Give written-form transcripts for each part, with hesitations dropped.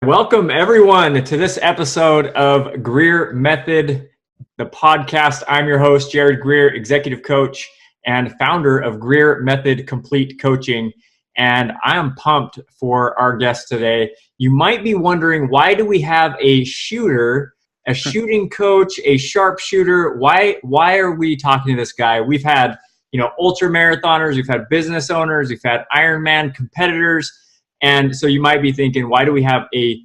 Welcome everyone to this episode of Greer Method, the podcast. I'm your host, Jared Greer, executive coach and founder of Greer Method Complete Coaching. And I am pumped for our guest today. You might be wondering, why do we have a shooting coach, a sharpshooter? Why are we talking to this guy? We've had, ultra marathoners, we've had business owners, we've had Ironman competitors. And so you might be thinking, why do we have a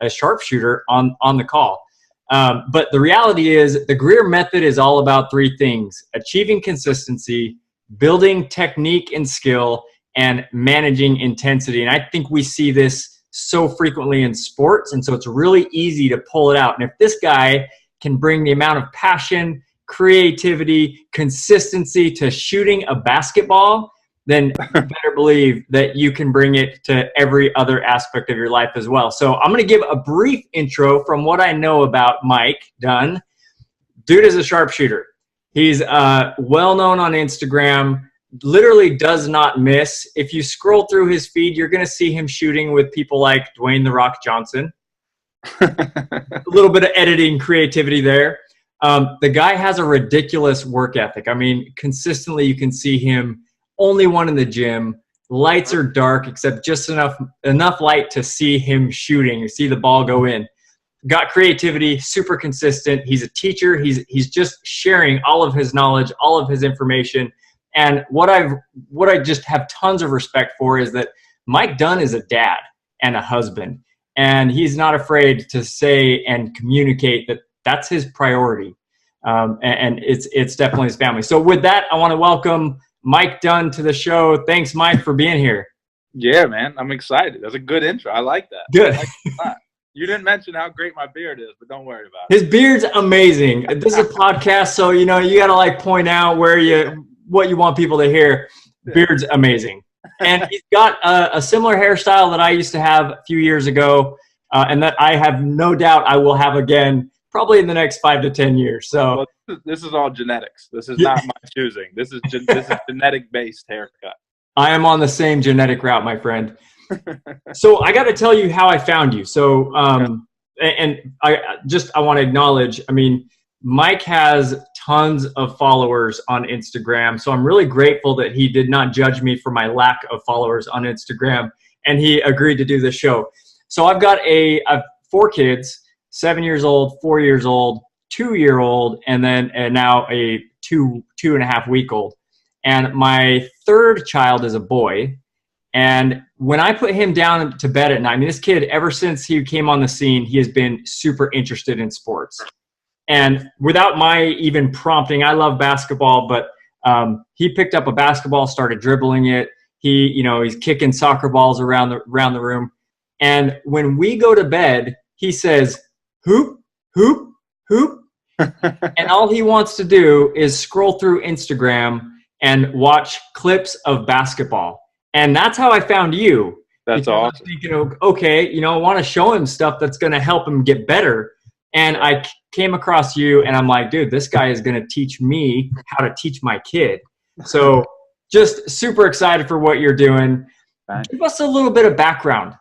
sharpshooter on the call? But the reality is the Greer Method is all about three things: achieving consistency, building technique and skill, and managing intensity. And I think we see this so frequently in sports. And so it's really easy to pull it out. And if this guy can bring the amount of passion, creativity, consistency to shooting a basketball, then you better believe that you can bring it to every other aspect of your life as well. So I'm going to give a brief intro from what I know about Mike Dunn. Dude is a sharpshooter. He's well known on Instagram, literally does not miss. If you scroll through his feed, you're going to see him shooting with people like Dwayne "The Rock" Johnson. A little bit of editing creativity there. The guy has a ridiculous work ethic. I mean, consistently you can see him only one in the gym. Lights are dark, except just enough light to see him shooting, see the ball go in. Got creativity, super consistent. He's a teacher. He's just sharing all of his knowledge, all of his information. And what I just have tons of respect for is that Mike Dunn is a dad and a husband, and he's not afraid to say and communicate that that's his priority. And it's definitely his family. So with that, I want to welcome Mike Dunn to the show. Thanks, Mike, for being here. Yeah, man. I'm excited. That's a good intro. I like that. Good. You didn't mention how great my beard is, but don't worry about it. His beard's amazing. This is a podcast, so you got to point out what you want people to hear. Beard's amazing. And he's got a similar hairstyle that I used to have a few years ago, and that I have no doubt I will have again probably in the next 5 to 10 years. So this is all genetics. This is not my choosing. This is genetic-based haircut. I am on the same genetic route, my friend. So I got to tell you how I found you. So, and I want to acknowledge, Mike has tons of followers on Instagram. So I'm really grateful that he did not judge me for my lack of followers on Instagram, and he agreed to do this show. So I've got I've 4 kids, 7 years old, 4 years old, 2-year-old, and now a 2.5-week-old. And my third child is a boy. And when I put him down to bed at night, this kid, ever since he came on the scene, he has been super interested in sports. And without my even prompting, I love basketball, but he picked up a basketball, started dribbling it. He's kicking soccer balls around the room. And when we go to bed, he says, "Hoop, hoop, hoop." And all he wants to do is scroll through Instagram and watch clips of basketball. And that's how I found you. That's awesome. I'm thinking, okay, I want to show him stuff that's going to help him get better. And I came across you, and I'm like, dude, this guy is going to teach me how to teach my kid. So just super excited for what you're doing. Give us a little bit of background.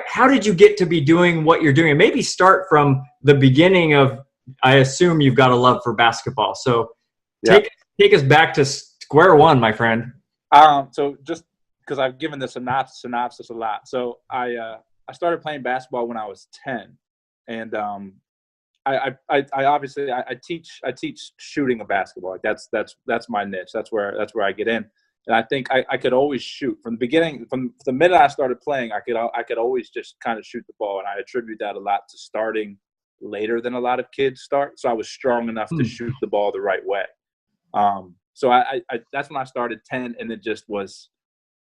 How did you get to be doing what you're doing? And maybe start from the beginning of, I assume you've got a love for basketball. So take us back to square one, my friend. So just because I've given the synopsis a lot. So I started playing basketball when I was 10, and I obviously teach shooting of basketball. That's my niche. That's where I get in. And I think I could always shoot from the beginning. From the minute I started playing, I could always just kind of shoot the ball, and I attribute that a lot to starting later than a lot of kids start. So I was strong enough to shoot the ball the right way. So I that's when I started 10, and it just was.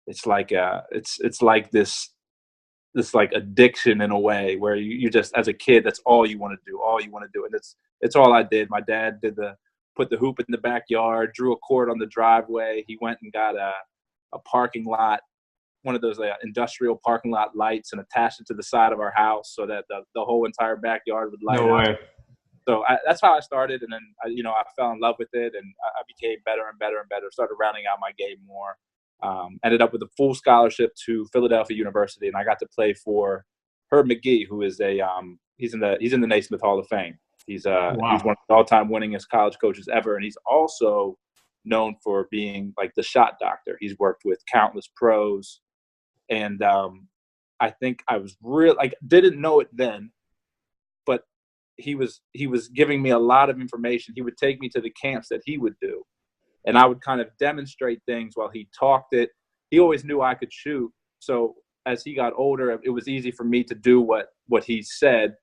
It's like this like addiction in a way where you just, as a kid, that's all you want to do, and it's all I did. My dad put the hoop in the backyard, drew a cord on the driveway. He went and got a parking lot, one of those industrial parking lot lights, and attached it to the side of our house so that the whole entire backyard would light up. No way. So that's how I started, and then I fell in love with it, and I became better and better and better. Started rounding out my game more. Ended up with a full scholarship to Philadelphia University, and I got to play for Herb McGee, who is he's in the Naismith Hall of Fame. He's Wow. one of the all-time winningest college coaches ever, and he's also known for being like the shot doctor. He's worked with countless pros, and I think I was didn't know it then, but he was giving me a lot of information. He would take me to the camps that he would do, and I would kind of demonstrate things while he talked it. He always knew I could shoot, so as he got older, it was easy for me to do what he said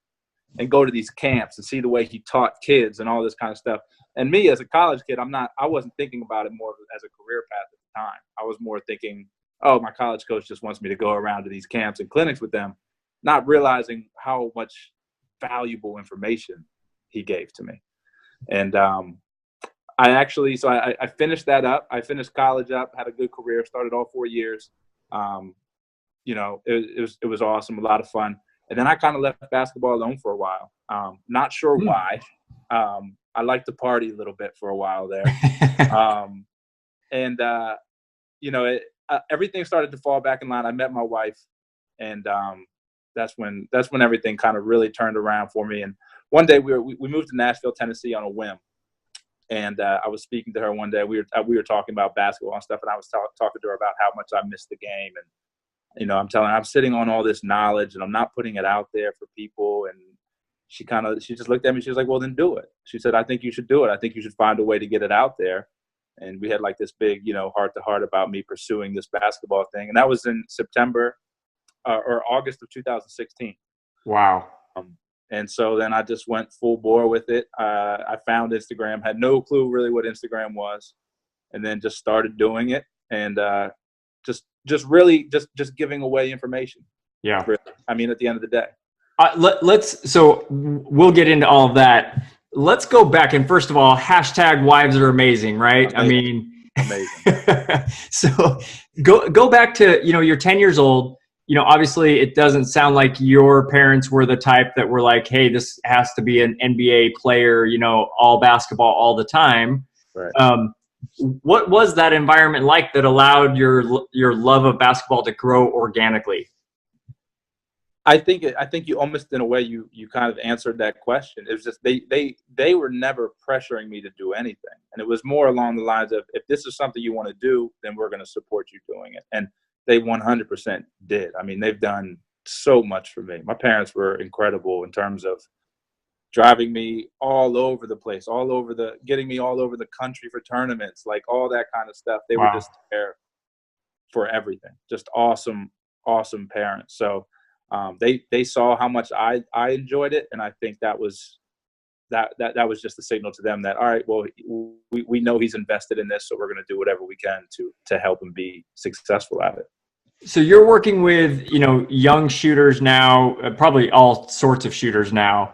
and go to these camps and see the way he taught kids and all this kind of stuff. And me as a college kid, I wasn't thinking about it more as a career path at the time. I was more thinking, oh, my college coach just wants me to go around to these camps and clinics with them, not realizing how much valuable information he gave to me. And I finished that up. I finished college up, had a good career, started all 4 years. It was awesome, a lot of fun. And then I kind of left basketball alone for a while. Not sure why. I liked to party a little bit for a while there. Everything started to fall back in line. I met my wife, and that's when everything kind of really turned around for me. And one day we moved to Nashville, Tennessee on a whim. And I was speaking to her one day. We were talking about basketball and stuff, and I was talking to her about how much I missed the game. And I'm telling her I'm sitting on all this knowledge and I'm not putting it out there for people. And she just looked at me. She was like, well, then do it. She said, I think you should do it. I think you should find a way to get it out there. And we had like this big, heart to heart about me pursuing this basketball thing. And that was in September or August of 2016. Wow. And so then I just went full bore with it. I found Instagram, had no clue really what Instagram was, and then just started doing it. And just really giving away information. Yeah. Really. I mean, at the end of the day. So we'll get into all of that. Let's go back. And first of all, hashtag wives are amazing, right? Amazing. Amazing. So go back to, you're 10 years old. Obviously it doesn't sound like your parents were the type that were like, hey, this has to be an NBA player, all basketball all the time. Right. What was that environment like that allowed your love of basketball to grow organically? I think you almost, in a way, you kind of answered that question. It was just they were never pressuring me to do anything, and it was more along the lines of, if this is something you want to do, then we're going to support you doing it. And they 100% did. I mean, they've done so much for me. My parents were incredible in terms of driving me all over the place, getting me all over the country for tournaments, like all that kind of stuff. They were just there for everything. Just awesome, awesome parents. So they saw how much I enjoyed it, and I think that was just a signal to them that, all right, well, we know he's invested in this, so we're going to do whatever we can to help him be successful at it. So you're working with young shooters now, probably all sorts of shooters now.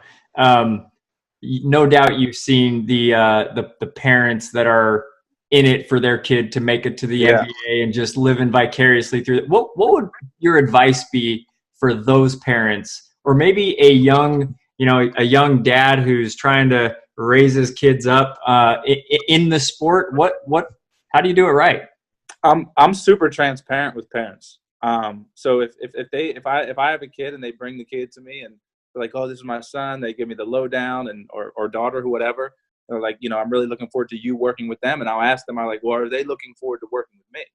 No doubt you've seen the parents that are in it for their kid to make it to the NBA and just living vicariously through it. What would your advice be for those parents, or maybe a young dad who's trying to raise his kids up in the sport? How do you do it right? I'm super transparent with parents. So if I have a kid and they bring the kid to me and they're like, oh, this is my son, they give me the lowdown, and or daughter, who whatever. They're like, I'm really looking forward to you working with them. And I'll ask them, I'm like, well, are they looking forward to working with me?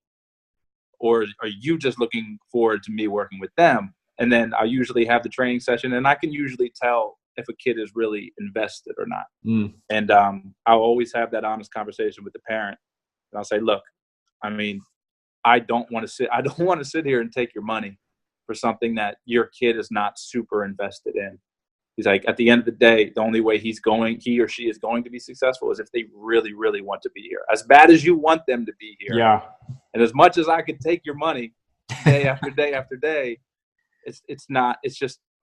Or are you just looking forward to me working with them? And then I usually have the training session, and I can usually tell if a kid is really invested or not. And I'll always have that honest conversation with the parent. And I'll say, look, I mean, I don't want to sit here and take your money for something that your kid is not super invested in. He's like, at the end of the day, the only way he or she is going to be successful is if they really, really want to be here. As bad as you want them to be here. Yeah. And as much as I could take your money day after day after day,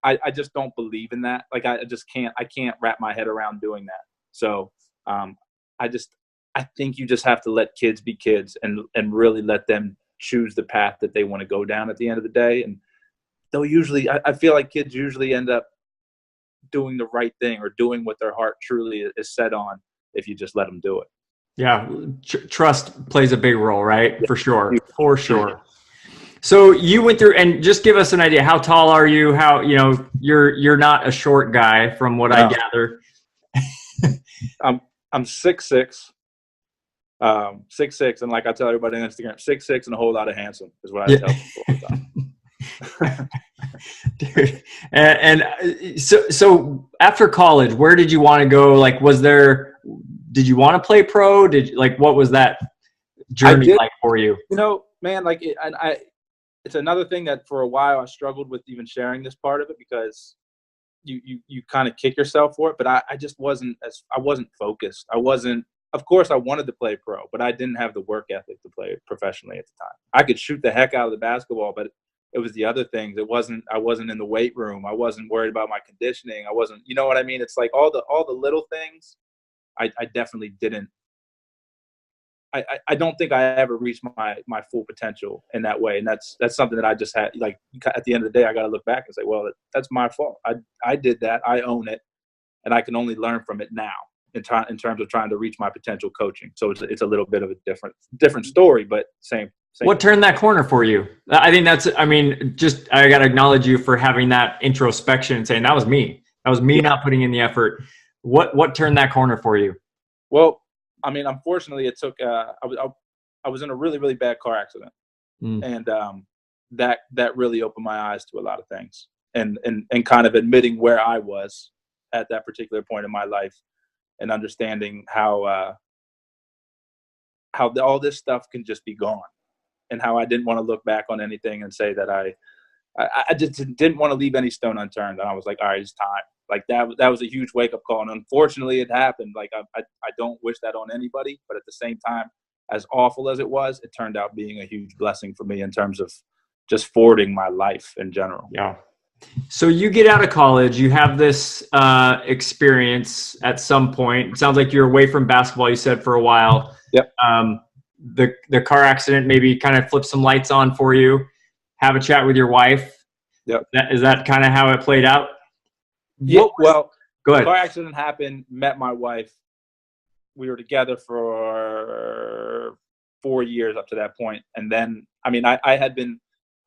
I just don't believe in that. Like, I can't wrap my head around doing that. So I think you just have to let kids be kids and really let them choose the path that they want to go down at the end of the day. And they'll usually, I feel like kids usually end up doing the right thing or doing what their heart truly is set on if you just let them do it. Yeah. Trust plays a big role, right? For sure. For sure. So you went through, and just give us an idea. How tall are you? How, you're not a short guy from what I No, gather. I'm 6'6", 6'6", and like I tell everybody on Instagram, 6'6" and a whole lot of handsome is what I Yeah. tell people all the time. Dude. So after college, where did you want to go? Like, did you want to play pro? What was that I journey did, like for you? man, like it's another thing that for a while I struggled with even sharing this part of it, because you kind of kick yourself for it. But I just wasn't focused. Of course I wanted to play pro, but I didn't have the work ethic to play professionally at the time. I could shoot the heck out of the basketball, but it was the other things. I wasn't in the weight room. I wasn't worried about my conditioning. I wasn't, you know what I mean? It's like all the little things. I definitely didn't. I don't think I ever reached my full potential in that way. And that's something that I just had, like, at the end of the day, I got to look back and say, well, that's my fault. I did that. I own it. And I can only learn from it now in terms of trying to reach my potential coaching. So it's a little bit of a different story, but same. What turned that corner for you? I think I got to acknowledge you for having that introspection and saying that was me. That was me not putting in the effort. What turned that corner for you? Well, I mean, unfortunately, it took. I was in a really, really bad car accident, and that really opened my eyes to a lot of things, and kind of admitting where I was at that particular point in my life, and understanding how all this stuff can just be gone, and how I didn't want to look back on anything and say that I just didn't want to leave any stone unturned. And I was like, all right, it's time. Like that was a huge wake up call. And unfortunately it happened. Like I don't wish that on anybody, but at the same time, as awful as it was, it turned out being a huge blessing for me in terms of just forwarding my life in general. Yeah. So you get out of college, you have this experience at some point. It sounds like you're away from basketball, you said, for a while. Yep. The car accident maybe kind of flipped some lights on for you. Have a chat with your wife. Yep. Is that kind of how it played out? Yeah. Well, go ahead. Car accident happened, met my wife. We were together for 4 years up to that point. And then, I mean, I had been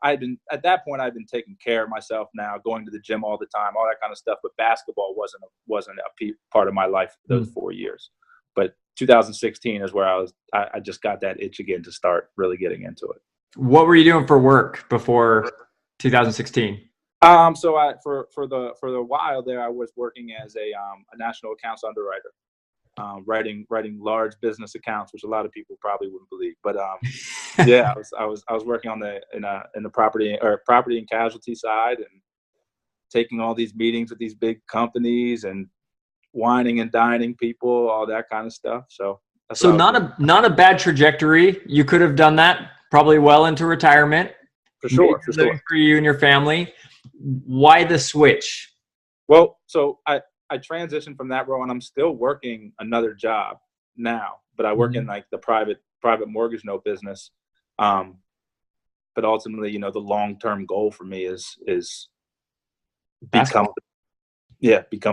at that point, I'd been taking care of myself now, going to the gym all the time, all that kind of stuff. But basketball wasn't a part of my life for those 4 years. But 2016 is where I just got that itch again to start really getting into it. What were you doing for work before 2016? So for the while there, I was working as a national accounts underwriter, writing large business accounts, which a lot of people probably wouldn't believe. But yeah, I was working on in the property and casualty side, and taking all these meetings with these big companies and whining and dining people, all that kind of stuff. So not a bad trajectory. You could have done that probably well into retirement. For sure. For you and your family. Why the switch? Well, so I transitioned from that role, and I'm still working another job now, but I work in like the private mortgage note business. But ultimately, the long-term goal for me is become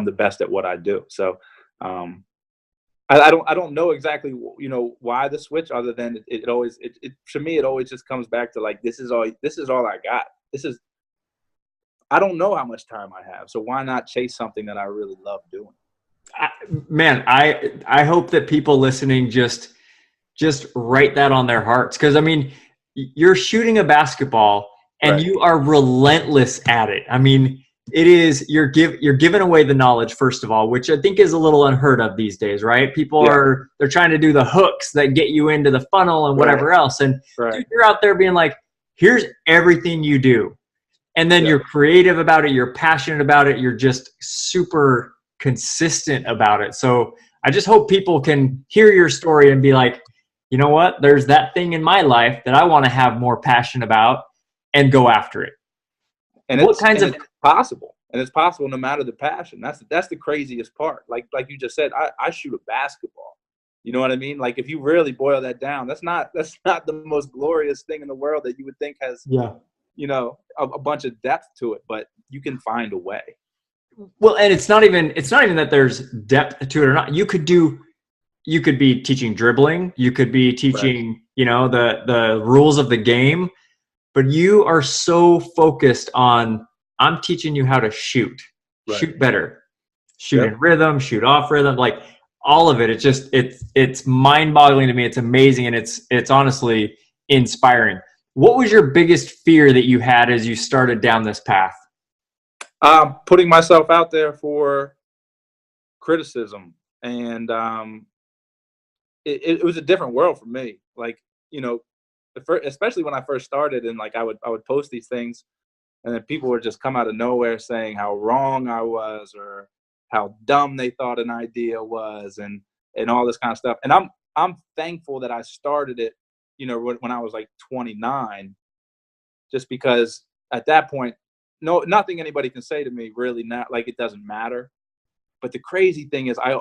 the best at what I do. So I don't know exactly why the switch, other than it always to me it always just comes back to like this is all I got. I don't know how much time I have, so why not chase something that I really love doing? I hope that people listening just write that on their hearts, because I mean, you're shooting a basketball and you are relentless at it. I mean, it is you're giving away the knowledge, first of all, which I think is a little unheard of these days, right? People they're trying to do the hooks that get you into the funnel and whatever else, and dude, you're out there being like, here's everything you do. And then you're creative about it. You're passionate about it. You're just super consistent about it. So I just hope people can hear your story and be like, you know what? There's that thing in my life that I want to have more passion about, and go after it. And it's possible. And it's possible no matter the passion. That's the craziest part. Like you just said, I shoot a basketball. You know what I mean? Like if you really boil that down, that's not the most glorious thing in the world that you would think has a bunch of depth to it, but you can find a way. Well, and it's not even that there's depth to it or not. You could be teaching dribbling, you could be teaching, the rules of the game, but you are so focused on, I'm teaching you how to shoot better, shoot in rhythm, shoot off rhythm, like all of it. It's just, it's mind boggling to me. It's amazing. And it's honestly inspiring. What was your biggest fear that you had as you started down this path? Putting myself out there for criticism. And it was a different world for me. Like, you know, especially when I first started, and like I would post these things, and then people would just come out of nowhere saying how wrong I was, or how dumb they thought an idea was, and all this kind of stuff. And I'm thankful that I started it, you know, when I was like 29, just because at that point, nothing anybody can say to me really, not like, it doesn't matter. But the crazy thing is, I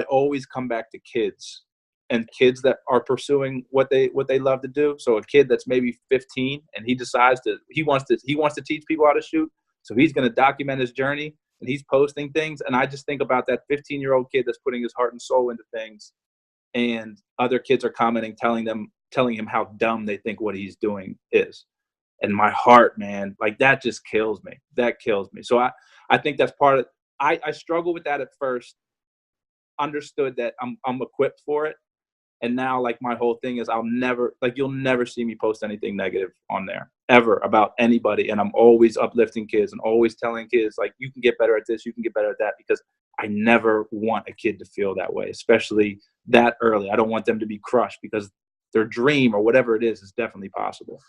always come back to kids, and kids that are pursuing what they love to do. So a kid that's maybe 15 and he decides he wants to teach people how to shoot. So he's going to document his journey, and he's posting things. And I just think about that 15-year-old kid that's putting his heart and soul into things, and other kids are commenting, telling him how dumb they think what he's doing is. And my heart, man, like that just kills me. That kills me. So I think that's part of, I struggled with that at first, understood that I'm equipped for it. And now, like, my whole thing is you'll never see me post anything negative on there ever about anybody. And I'm always uplifting kids and always telling kids, like, you can get better at this, you can get better at that, because I never want a kid to feel that way, especially that early. I don't want them to be crushed, because their dream or whatever it is definitely possible.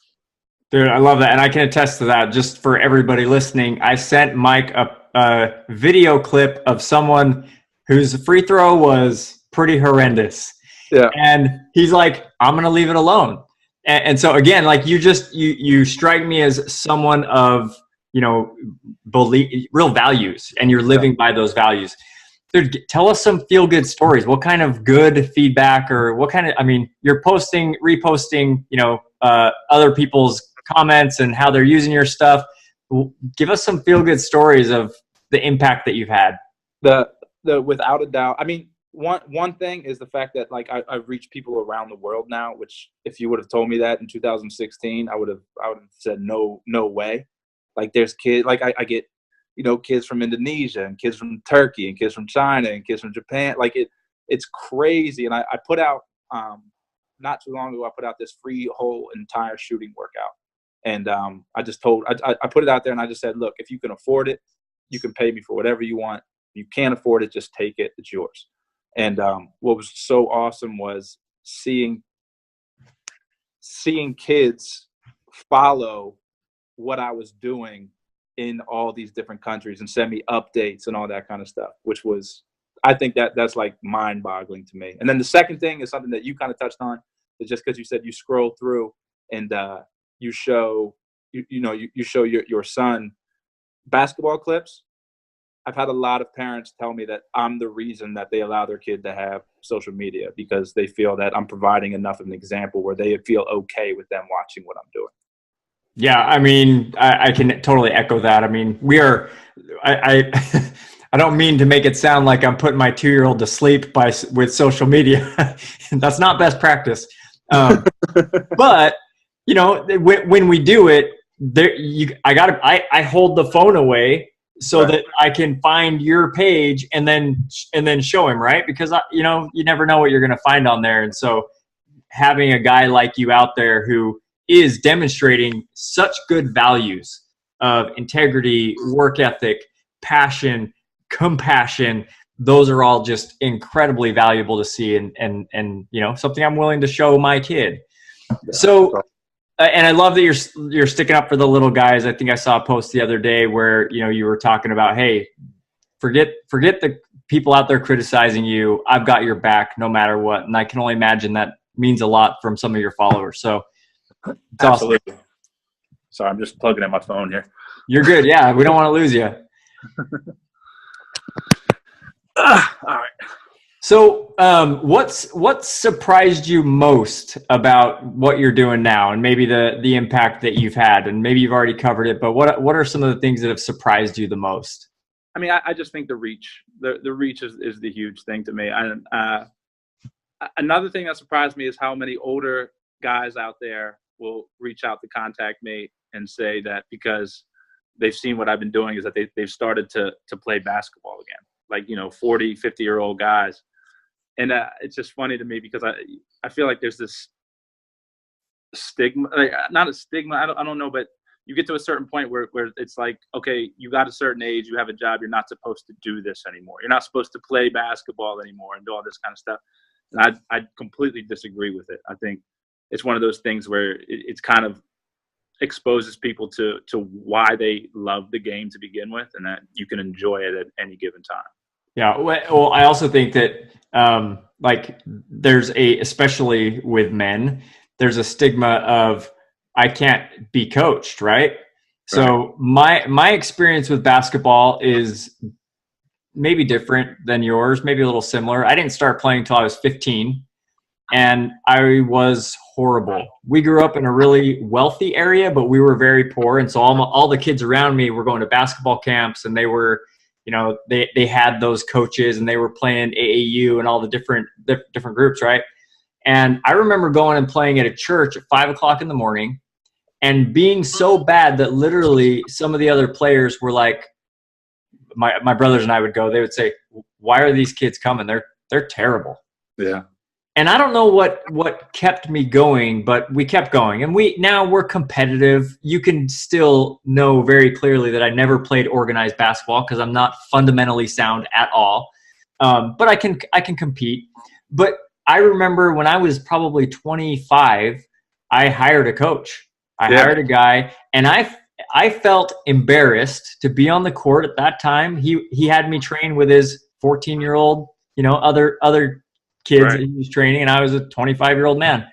Dude, I love that. And I can attest to that. Just for everybody listening, I sent Mike a video clip of someone whose free throw was pretty horrendous. Yeah. And he's like, I'm going to leave it alone. And so again, like, you strike me as someone of, you know, real values, and you're living by those values. Dude, tell us some feel good stories. What kind of good feedback, or what kind of, I mean, you're reposting, you know, other people's comments and how they're using your stuff. Give us some feel good stories of the impact that you've had. The without a doubt. I mean, one thing is the fact that, like, I've reached people around the world now, which if you would have told me that in 2016, I would have said no way. Like, there's kids, like I get, you know, kids from Indonesia, and kids from Turkey, and kids from China, and kids from Japan. Like, it's crazy. And I put out, not too long ago, I put out this free whole entire shooting workout. And I put it out there, and I just said, look, if you can afford it, you can pay me for whatever you want. If you can't afford it, just take it. It's yours. And what was so awesome was seeing kids follow what I was doing in all these different countries and send me updates and all that kind of stuff, which was, I think that's like mind boggling to me. And then the second thing is something that you kind of touched on, is just because you said you scroll through and you show your son basketball clips. I've had a lot of parents tell me that I'm the reason that they allow their kid to have social media, because they feel that I'm providing enough of an example where they feel okay with them watching what I'm doing. Yeah, I mean, I can totally echo that. I mean, I don't mean to make it sound like I'm putting my 2-year-old to sleep with social media. That's not best practice. But you know, when we do it, I hold the phone away so right. that I can find your page and then show him, right? Because you know, you never know what you're going to find on there. And so having a guy like you out there who is demonstrating such good values of integrity, work ethic, passion, compassion, those are all just incredibly valuable to see, and you know, something I'm willing to show my kid. So and I love that you're sticking up for the little guys. I think I saw a post the other day where, you know, you were talking about, hey, forget the people out there criticizing you. I've got your back no matter what. And I can only imagine that means a lot from some of your followers. So it's absolutely awesome. Sorry, I'm just plugging in my phone here. You're good. Yeah, we don't want to lose you. All right. So what surprised you most about what you're doing now, and maybe the impact that you've had? And maybe you've already covered it, but what are some of the things that have surprised you the most? I mean, I just think the reach is the huge thing to me. Another thing that surprised me is how many older guys out there will reach out to contact me and say that because they've seen what I've been doing is that they've started to play basketball again, like, 40, 50-year-old guys. And it's just funny to me because I feel like there's this stigma, like, not a stigma, I don't know, but you get to a certain point where it's like, okay, you got a certain age, you have a job, you're not supposed to do this anymore. You're not supposed to play basketball anymore and do all this kind of stuff. And I completely disagree with it. I think it's one of those things where it's kind of exposes people to why they love the game to begin with, and that you can enjoy it at any given time. Yeah. Well, I also think that like there's especially with men, there's a stigma of I can't be coached, right? So my experience with basketball is maybe different than yours, maybe a little similar. I didn't start playing until I was 15, and I was horrible. We grew up in a really wealthy area, but we were very poor, and so all the kids around me were going to basketball camps, and they were, they had those coaches, and they were playing AAU and all the different groups, right? And I remember going and playing at a church at 5:00 in the morning, and being so bad that literally some of the other players were like, my brothers and I would go, they would say, why are these kids coming? They're terrible. Yeah. And I don't know what kept me going, but we kept going. And we're competitive. You can still know very clearly that I never played organized basketball because I'm not fundamentally sound at all. But I can compete. But I remember when I was probably 25, I hired a coach. I hired a guy, and I felt embarrassed to be on the court at that time. He had me train with his 14-year-old, other kids that he was training, and I was a 25-year-old man.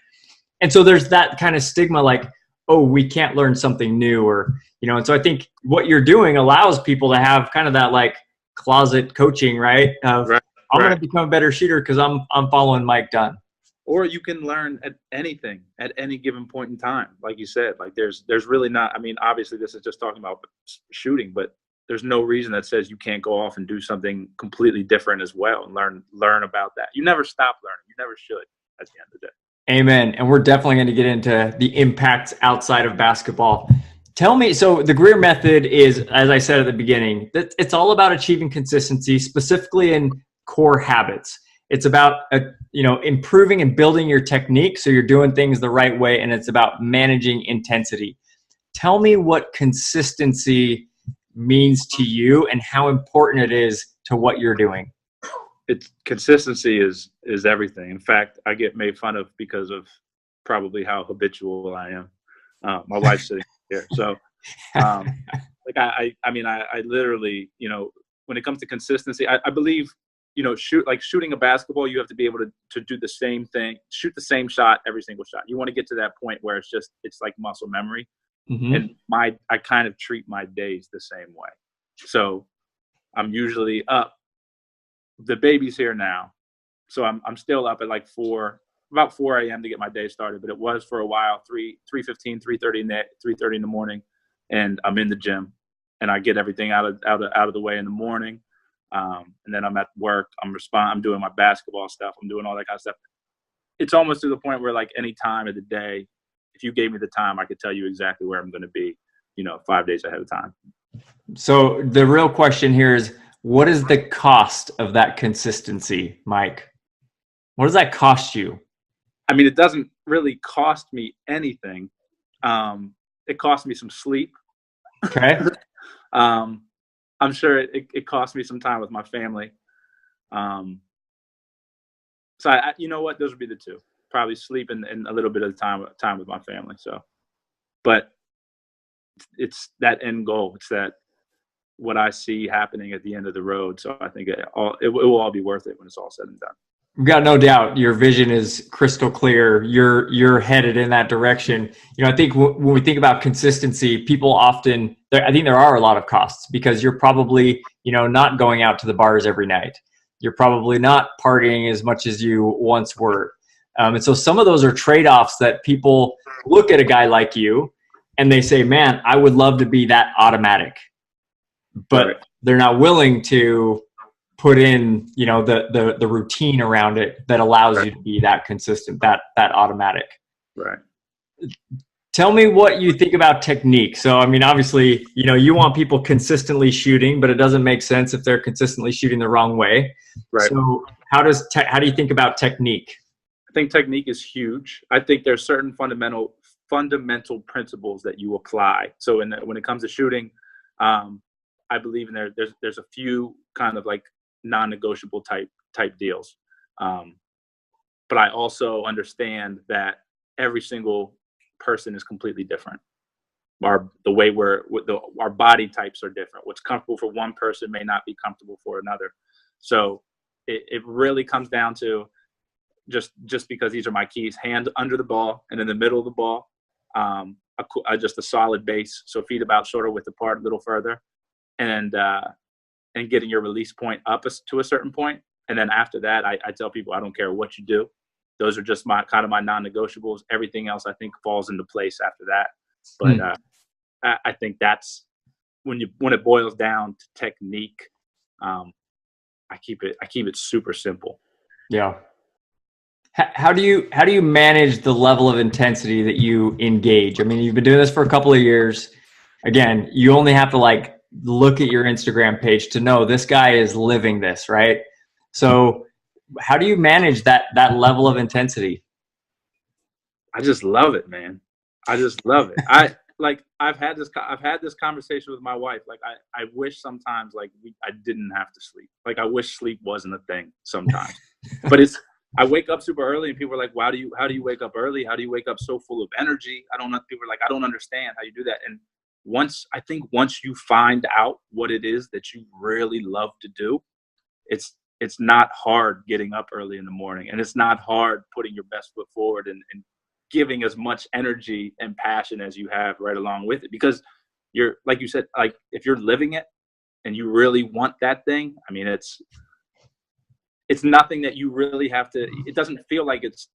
And so there's that kind of stigma, like, oh, we can't learn something new, or, and so I think what you're doing allows people to have kind of that like closet coaching, right? I'm going to become a better shooter because I'm following Mike Dunn. Or you can learn at anything at any given point in time. Like you said, like there's really not, I mean, obviously this is just talking about shooting, but there's no reason that says you can't go off and do something completely different as well and learn about that. You never stop learning. You never should at the end of the day. Amen. And we're definitely going to get into the impacts outside of basketball. Tell me, so the Greer method is, as I said at the beginning, that it's all about achieving consistency, specifically in core habits. It's about, improving and building your technique so you're doing things the right way, and it's about managing intensity. Tell me what consistency means to you and how important it is to what you're doing. Consistency is everything. In fact, I get made fun of because of probably how habitual I am. My wife's sitting here. So, like I literally, when it comes to consistency, I believe, shooting a basketball, you have to be able to do the same thing, shoot the same shot every single shot. You want to get to that point where it's like muscle memory. Mm-hmm. And I kind of treat my days the same way. So I'm usually up. The baby's here now, so I'm still up at like about 4 a.m. to get my day started. But it was for a while 3:15, 3:30 in the morning, and I'm in the gym, and I get everything out of the way in the morning. And then I'm at work. I'm doing my basketball stuff. I'm doing all that kind of stuff. It's almost to the point where, like, any time of the day, if you gave me the time, I could tell you exactly where I'm going to be, 5 days ahead of time. So the real question here is, what is the cost of that consistency, Mike? What does that cost you? I mean, it doesn't really cost me anything. It costs me some sleep. Okay. I'm sure it cost me some time with my family. So you know what? Those would be the two. Probably sleep and a little bit of time with my family. So, but it's that end goal. It's that what I see happening at the end of the road. So I think it will all be worth it when it's all said and done. We've got no doubt your vision is crystal clear. You're headed in that direction. I think when we think about consistency, people often, I think there are a lot of costs because you're probably, not going out to the bars every night. You're probably not partying as much as you once were. And so some of those are trade-offs that people look at a guy like you and they say, man, I would love to be that automatic, but they're not willing to put in, the routine around it that allows you to be that consistent, that automatic. Right. Tell me what you think about technique. So, I mean, obviously, you want people consistently shooting, but it doesn't make sense if they're consistently shooting the wrong way. Right. So, how do you think about technique? I think technique is huge. I think there's certain fundamental principles that you apply. So when it comes to shooting, I believe in there's a few kind of like non-negotiable type deals. But I also understand that every single person is completely different. Our body types are different. What's comfortable for one person may not be comfortable for another. So it really comes down to just because these are my keys: hand under the ball and in the middle of the ball, just a solid base. So feet about shoulder width apart, a little further, and getting your release point up to a certain point. And then after that, I tell people I don't care what you do. Those are just my non-negotiables. Everything else I think falls into place after that. But I think that's when it boils down to technique. I keep it super simple. Yeah. How do you manage the level of intensity that you engage? I mean, you've been doing this for a couple of years. Again, you only have to like look at your Instagram page to know this guy is living this, right? So how do you manage that level of intensity? I just love it, man. I just love it. I've had this conversation with my wife. Like I wish sometimes like I didn't have to sleep. Like I wish sleep wasn't a thing sometimes. But I wake up super early and people are like, how do you wake up early? How do you wake up so full of energy? People are like, I don't understand how you do that. And once you find out what it is that you really love to do, it's not hard getting up early in the morning, and it's not hard putting your best foot forward and giving as much energy and passion as you have right along with it. Because you're, like you said, like if you're living it and you really want that thing, I mean, it's nothing that you really have to, it doesn't feel like it's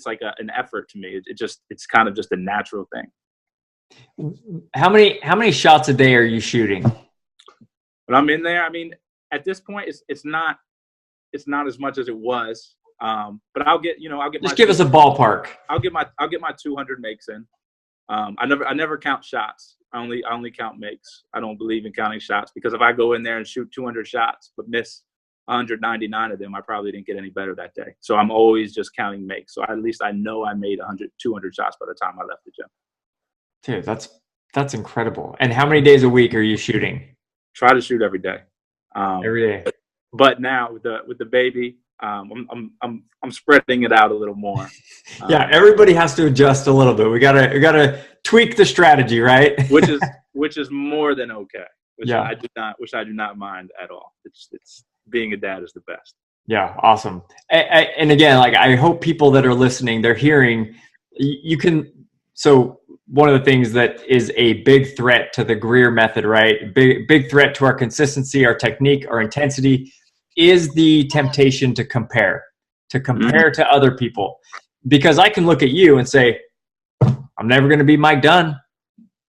like an effort to me. It's kind of just a natural thing. How many shots a day are you shooting? When I'm in there, I mean, at this point, it's not as much as it was. But I'll get just give us a ballpark. I'll get my 200 makes in. I never count shots. I only count makes. I don't believe in counting shots, because if I go in there and shoot 200 shots but miss 199 of them, I probably didn't get any better that day. So I'm always just counting makes. So at least I know I made 200 shots by the time I left the gym. Dude, that's incredible. And how many days a week are you shooting? Try to shoot every day. Every day. But now with the baby, I'm spreading it out a little more. Yeah, everybody has to adjust a little bit. We gotta tweak the strategy, right? which is more than okay. Which yeah. I do not mind at all. It's being a dad is the best. Yeah, awesome. And again, like I hope people that are listening, they're hearing. You can. So one of the things that is a big threat to the Greer method, right? Big threat to our consistency, our technique, our intensity, is the temptation to compare to other people. Because I can look at you and say, I'm never going to be Mike Dunn.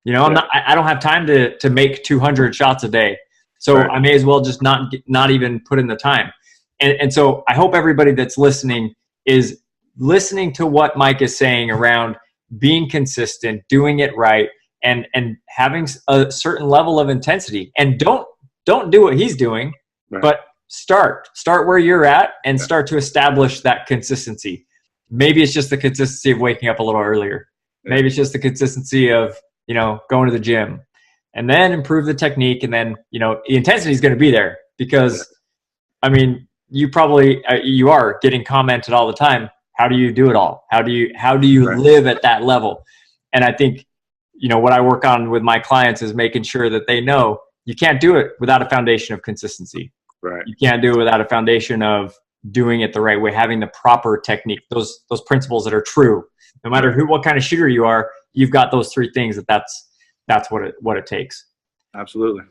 I don't have time to make 200 shots a day. So right. I may as well just not even put in the time. And so I hope everybody that's listening is listening to what Mike is saying around being consistent, doing it right, and having a certain level of intensity. And don't do what he's doing, right. But start where you're at and start to establish that consistency. Maybe it's just the consistency of waking up a little earlier. Maybe it's just the consistency of, going to the gym, and then improve the technique. And then, the intensity is going to be there because, I mean, you probably, you are getting commented all the time. How do you do it all? How do you right. live at that level? And I think, what I work on with my clients is making sure that they know you can't do it without a foundation of consistency. Right. You can't do it without a foundation of doing it the right way, having the proper technique, those principles that are true. No matter what kind of shooter you are, you've got those three things that's what it takes. Absolutely.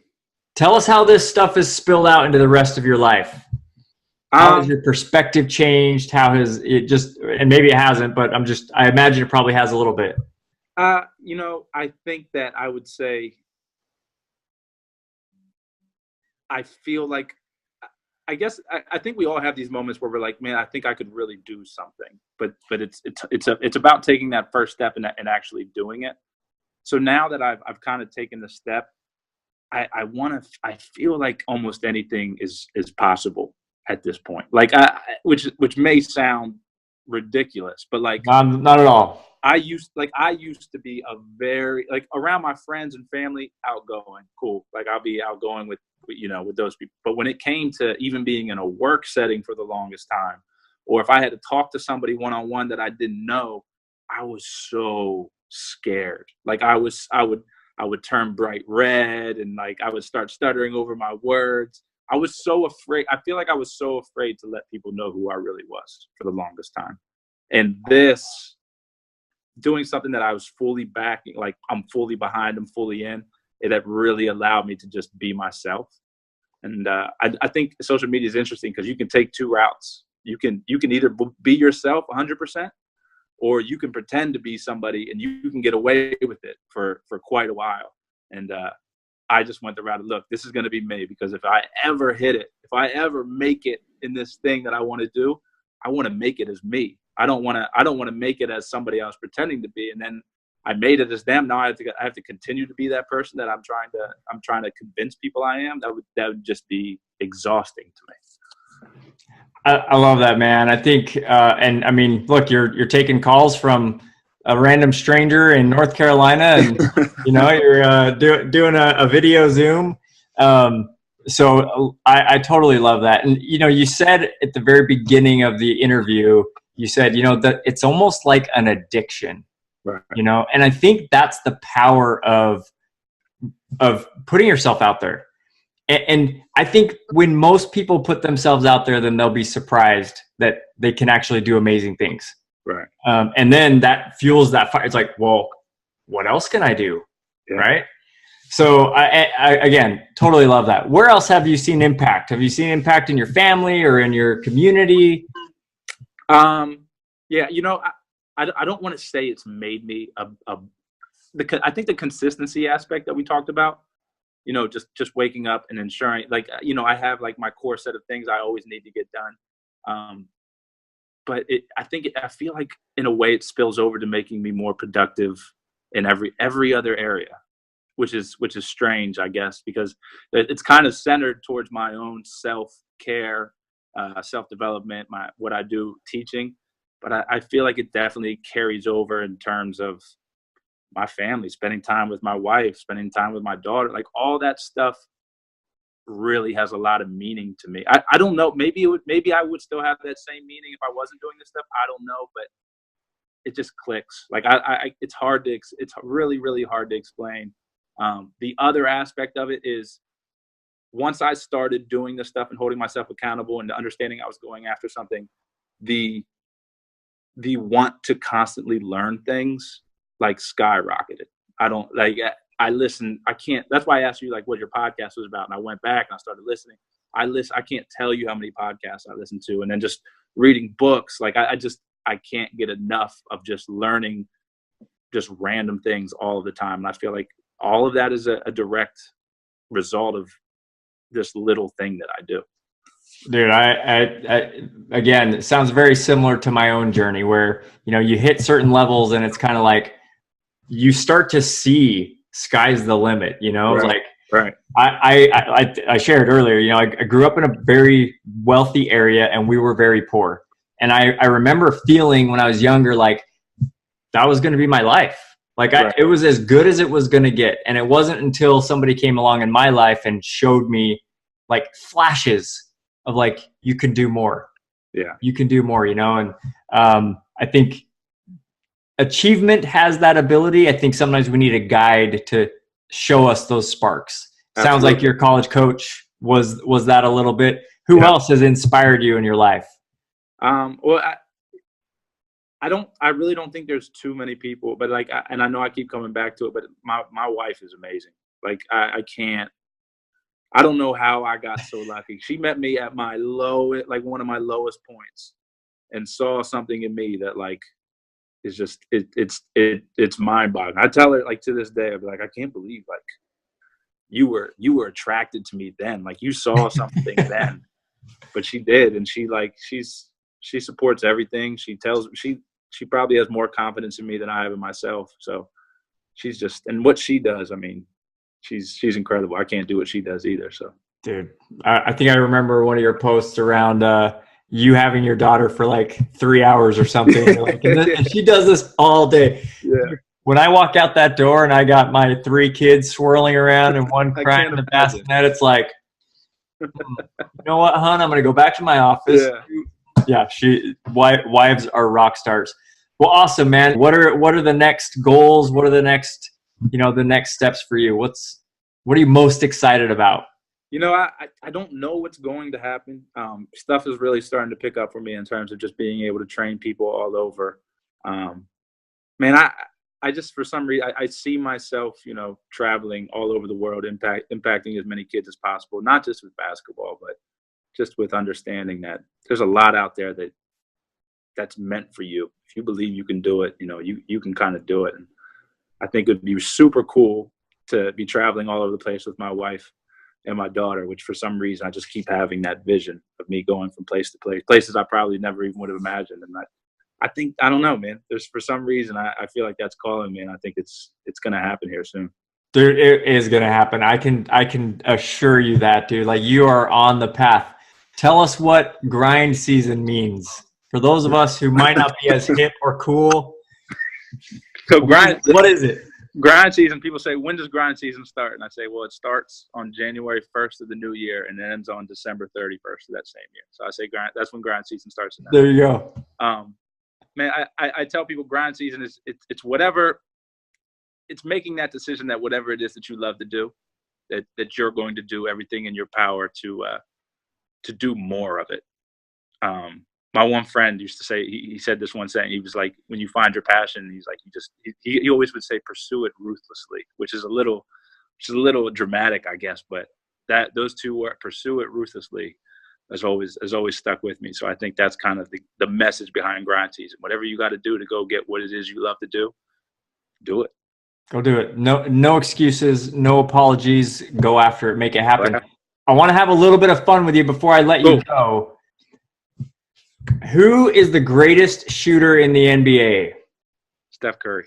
Tell us how this stuff is spilled out into the rest of your life. How has your perspective changed? How has it and maybe it hasn't, but I imagine it probably has a little bit. I think that I would say, I feel like I guess I think we all have these moments where we're like, man, I think I could really do something, but it's about taking that first step and actually doing it. So now that I've kind of taken the step, I feel like almost anything is possible at this point. Like which may sound ridiculous, but like Not at all. I used to be a very, like, around my friends and family, outgoing, cool. Like I'll be outgoing with those people. But when it came to even being in a work setting for the longest time, or if I had to talk to somebody one-on-one that I didn't know, I was so scared. Like I would turn bright red, and like I would start stuttering over my words. I was so afraid. I feel like I was so afraid to let people know who I really was for the longest time. And this, doing something that I was fully backing, like I'm fully behind, I'm fully in, it really allowed me to just be myself. And I think social media is interesting because you can take two routes. You can either be yourself 100%, or you can pretend to be somebody, and you can get away with it for quite a while. And I just went the route of, look, this is going to be me, because if I ever hit it, if I ever make it in this thing that I want to do, I want to make it as me. I don't want to make it as somebody else pretending to be. And then I made it as them. Now I have to continue to be that person that I'm trying to convince people I am. That would just be exhausting to me. I love that, man. I think, and I mean, look, you're taking calls from a random stranger in North Carolina, and you're doing a video Zoom. So I totally love that. And you said at the very beginning of the interview, you said that it's almost like an addiction, right? And I think that's the power of putting yourself out there. And I think when most people put themselves out there, then they'll be surprised that they can actually do amazing things. Right. And then that fuels that fire. It's like, well, what else can I do? Yeah. Right. So I again, totally love that. Where else have you seen impact? Have you seen impact in your family or in your community? Yeah, I don't want to say it's made me I think the consistency aspect that we talked about, just waking up and ensuring, like, I have like my core set of things I always need to get done. But I feel like in a way it spills over to making me more productive in every other area, which is strange, I guess, because it's kind of centered towards my own self-care, self-development, what I do teaching. But I feel like it definitely carries over in terms of my family, spending time with my wife, spending time with my daughter, like all that stuff really has a lot of meaning to me. I don't know. Maybe I would still have that same meaning if I wasn't doing this stuff. I don't know, but it just clicks. Like it's really, really hard to explain. The other aspect of it is, once I started doing this stuff and holding myself accountable and understanding I was going after something, the want to constantly learn things like skyrocketed. I listen. I can't. That's why I asked you like what your podcast was about, and I went back and I started listening. I can't tell you how many podcasts I listen to, and then just reading books. Like I can't get enough of just learning just random things all the time. And I feel like all of that is a direct result of this little thing that I do. Dude, I again, it sounds very similar to my own journey where, you hit certain levels and it's kind of like you start to see sky's the limit, Right. Like, right. I shared earlier, I grew up in a very wealthy area and we were very poor. And I remember feeling when I was younger, like that was going to be my life. Like Right. It was as good as it was going to get. And it wasn't until somebody came along in my life and showed me like flashes of like, you can do more. Yeah. You can do more, and I think achievement has that ability. I think sometimes we need a guide to show us those sparks. Absolutely. Sounds like your college coach was that a little bit. Who else has inspired you in your life? Well, I really don't think there's too many people, but like, and I know I keep coming back to it, but my wife is amazing. Like I don't know how I got so lucky. She met me at my lowest, like one of my lowest points, and saw something in me that like is just it's mind-boggling. I tell her like to this day, I'd be like, I can't believe like you were attracted to me then. Like you saw something then but she did. And she supports everything. She probably has more confidence in me than I have in myself. So she's just, and what she does, I mean, she's incredible. I can't do what she does either. So, dude, I think I remember one of your posts around you having your daughter for like 3 hours or something. And she does this all day. Yeah. When I walk out that door and I got my 3 kids swirling around and one crying in the bassinet, it's like, you know what, hon? I'm going to go back to my office. Yeah. Wives are rock stars. Well, awesome, man. What are the next goals? What are the next steps for you? What are you most excited about? I don't know what's going to happen. Stuff is really starting to pick up for me in terms of just being able to train people all over. Man, I just, for some reason, I see myself, traveling all over the world, impacting as many kids as possible, not just with basketball, but just with understanding that there's a lot out there that's meant for you. If you believe you can do it, you can kind of do it. And I think it'd be super cool to be traveling all over the place with my wife and my daughter, which for some reason I just keep having that vision of me going from place to place, places I probably never even would have imagined. And I think, I don't know, man, there's, for some reason, I feel like that's calling me, and I think it's going to happen here soon. Dude, it is going to happen. I can assure you that, dude. Like, you are on the path. Tell us what grind season means for those of us who might not be as hip or cool. So what is it? Grind season, people say, when does grind season start? And I say, well, it starts on January 1st of the new year and ends on December 31st of that same year. So I say that's when grind season starts. There you go. Man, I tell people grind season is it's whatever, it's making that decision that whatever it is that you love to do, that you're going to do everything in your power to do more of it. My one friend used to say, he said this one saying, he was like, when you find your passion, he's like, he always would say, pursue it ruthlessly, which is a little dramatic, I guess, but those two words, pursue it ruthlessly, has always stuck with me. So I think that's kind of the message behind grind season. Whatever you got to do to go get what it is you love to do it. Go do it. No excuses, no apologies. Go after it. Make it happen. I want to have a little bit of fun with you before I let you go. Who is the greatest shooter in the NBA? Steph Curry.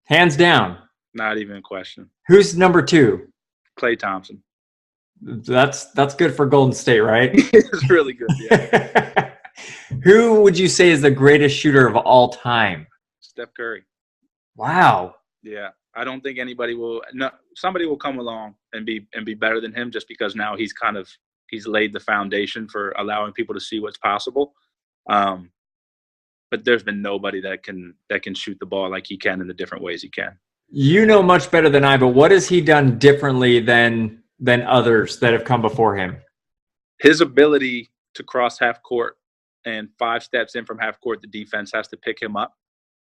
Hands down. Not even a question. Who's number 2? Klay Thompson. That's good for Golden State, right? It's really good, yeah. Who would you say is the greatest shooter of all time? Steph Curry. Wow. Yeah. I don't think anybody will. No, somebody will come along and be better than him, just because now he's laid the foundation for allowing people to see what's possible. But there's been nobody that can shoot the ball like he can in the different ways he can. You know much better than I, but what has he done differently than others that have come before him? His ability to cross half court, and 5 steps in from half court, the defense has to pick him up,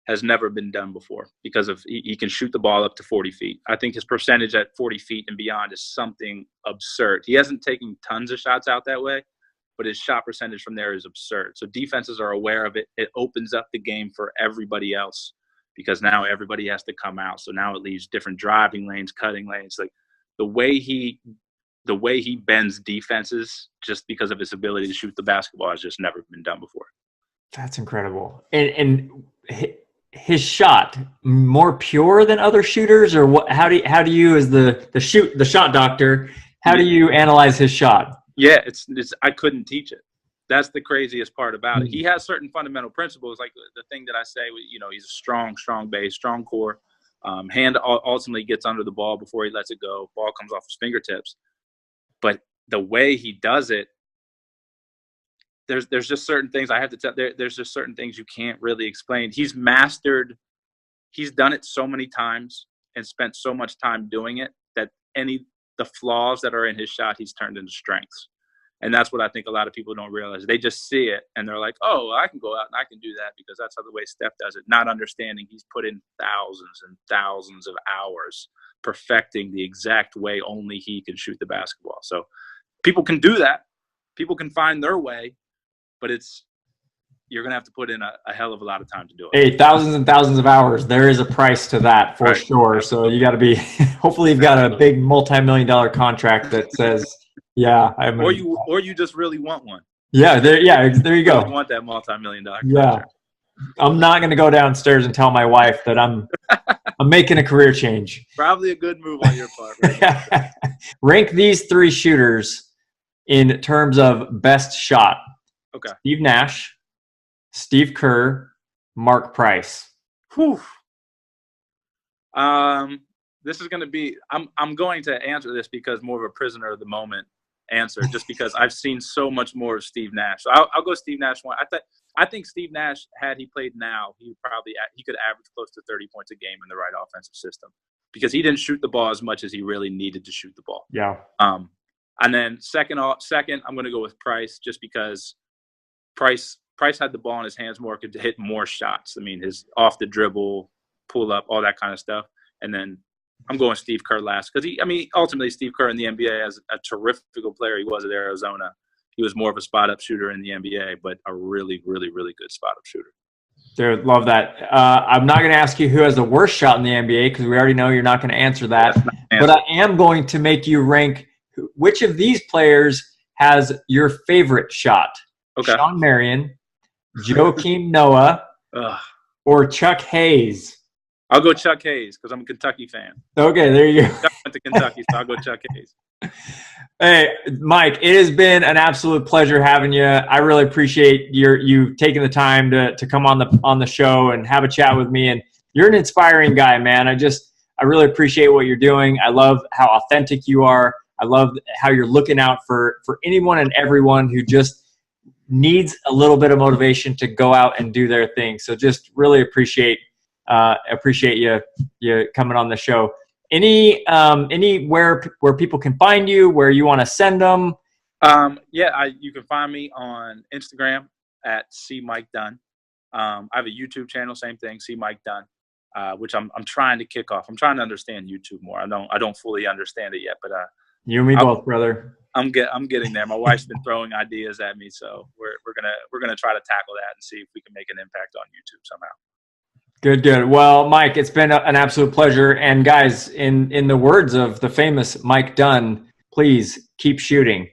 has never been done before, because he can shoot the ball up to 40 feet. I think his percentage at 40 feet and beyond is something absurd. He hasn't taken tons of shots out that way, but his shot percentage from there is absurd. So defenses are aware of it. It opens up the game for everybody else, because now everybody has to come out. So now it leaves different driving lanes, cutting lanes. Like the way he bends defenses just because of his ability to shoot the basketball has just never been done before. That's incredible. And his shot more pure than other shooters, or what? How do you, as the shot doctor, how do you analyze his shot? Yeah, it's I couldn't teach it. That's the craziest part about it. He has certain fundamental principles, like the thing that I say, he's a strong base, strong core. Hand ultimately gets under the ball before he lets it go. Ball comes off his fingertips. But the way he does it, there's just certain things I have to tell. There's just certain things you can't really explain. He's done it so many times and spent so much time doing it that the flaws that are in his shot, he's turned into strengths. And that's what I think a lot of people don't realize. They just see it and they're like, oh, I can go out and I can do that because that's how the way Steph does it. Not understanding he's put in thousands and thousands of hours perfecting the exact way only he can shoot the basketball. So people can do that. People can find their way, but you're going to have to put in a hell of a lot of time to do it. Hey, thousands and thousands of hours. There is a price to that for sure. So you got to be, hopefully you've got a big multi-million-dollar contract that says Yeah, or you just really want one. Yeah, there you go. Really want that multi-million-dollar contract. I'm not going to go downstairs and tell my wife that I'm making a career change. Probably a good move on your part. Right? Rank these 3 shooters in terms of best shot. Okay. Steve Nash, Steve Kerr, Mark Price. Whew. This is going to be. I'm going to answer this because more of a prisoner of the moment answer, just because I've seen so much more of Steve Nash. So I'll go Steve Nash one. I think Steve Nash, had he played now, he could average close to 30 points a game in the right offensive system, because he didn't shoot the ball as much as he really needed to shoot the ball. Yeah. And then second, I'm going to go with Price, just because Price had the ball in his hands more, could hit more shots. I mean, his off the dribble, pull up, all that kind of stuff. And then I'm going Steve Kerr last, because ultimately Steve Kerr in the NBA, as a terrific player he was at Arizona, he was more of a spot-up shooter in the NBA, but a really, really, really good spot-up shooter. Dude, love that. I'm not going to ask you who has the worst shot in the NBA, because we already know you're not going to answer that. But I am going to make you rank which of these players has your favorite shot. Okay. Sean Marion, Joakim Noah, or Chuck Hayes. I'll go Chuck Hayes, because I'm a Kentucky fan. Okay, there you go. I went to Kentucky, so I'll go Chuck Hayes. Hey, Mike, it has been an absolute pleasure having you. I really appreciate you taking the time to come on the show and have a chat with me. And you're an inspiring guy, man. I really appreciate what you're doing. I love how authentic you are. I love how you're looking out for anyone and everyone who just needs a little bit of motivation to go out and do their thing. So just really appreciate you coming on the show. Anywhere where people can find you, where you want to send them? You can find me on Instagram at Mike Dunn. I have a YouTube channel, same thing, Mike Dunn, which I'm trying to kick off. I'm trying to understand YouTube more. I don't fully understand it yet, but you and me both, brother. I'm getting there. My wife's been throwing ideas at me, so we're gonna try to tackle that and see if we can make an impact on YouTube somehow. Good. Well, Mike, it's been an absolute pleasure. And guys, in the words of the famous Mike Dunn, please keep shooting.